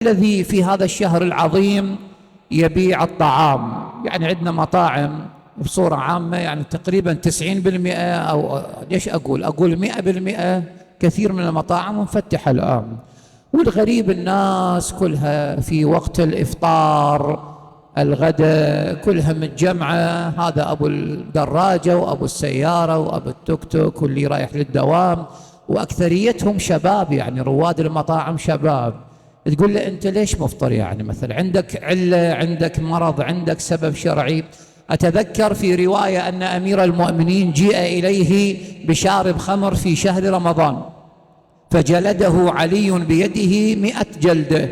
الذي في هذا الشهر العظيم يبيع الطعام. يعني عندنا مطاعم بصورة عامة، يعني تقريبا 90% أو ليش أقول 100%. كثير من المطاعم مفتحة الآن، والغريب الناس كلها في وقت الإفطار الغداء كلها متجمعة، هذا أبو الدراجة وأبو السيارة وأبو التوك توك واللي رايح للدوام، وأكثريتهم شباب، يعني رواد المطاعم شباب. تقول له أنت ليش مفطر؟ يعني مثلا عندك علة، عندك مرض، عندك سبب شرعي. أتذكر في رواية أن أمير المؤمنين جيء إليه بشارب خمر في شهر رمضان، فجلده علي بيده 100 جلدة.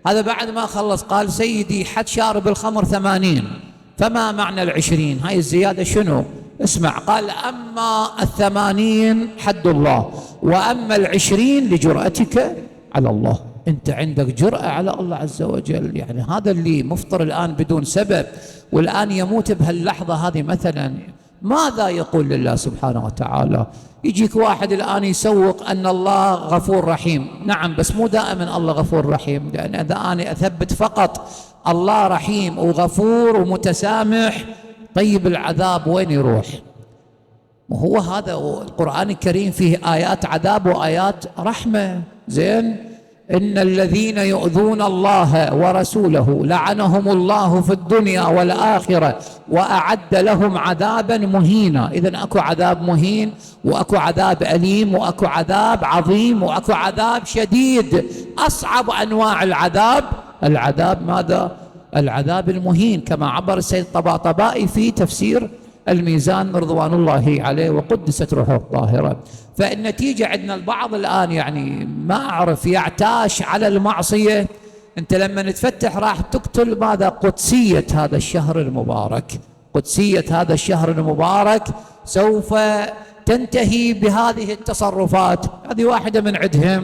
هذا بعد ما خلص قال: سيدي حد شارب الخمر 80، فما معنى 20؟ هاي الزيادة شنو؟ اسمع، قال: أما 80 حد الله، وأما 20 لجرأتك على الله. أنت عندك جرأة على الله عز وجل. يعني هذا اللي مفطر الآن بدون سبب والآن يموت بهاللحظة هذه مثلا، ماذا يقول لله سبحانه وتعالى؟ يجيك واحد الآن يسوق أن الله غفور رحيم. نعم، بس مو دائما الله غفور رحيم، لأن إذا أنا أثبت فقط الله رحيم وغفور ومتسامح، طيب العذاب وين يروح؟ وهو هذا القرآن الكريم فيه آيات عذاب وآيات رحمة. زين، إن الذين يؤذون الله ورسوله لعنهم الله في الدنيا والآخرة وأعد لهم عذابا مهينا. إذن أكو عذاب مهين، وأكو عذاب أليم، وأكو عذاب عظيم، وأكو عذاب شديد. أصعب أنواع العذاب ماذا؟ العذاب المهين، كما عبر السيد الطباطبائي في تفسير الميزان رضوان الله عليه وقدست روحه الطاهرة. فالنتيجة عندنا البعض الآن يعني ما أعرف يعتاش على المعصية. أنت لما نتفتح راح تقتل ماذا؟ قدسية هذا الشهر المبارك. قدسية هذا الشهر المبارك سوف تنتهي بهذه التصرفات. هذه واحدة من عدهم.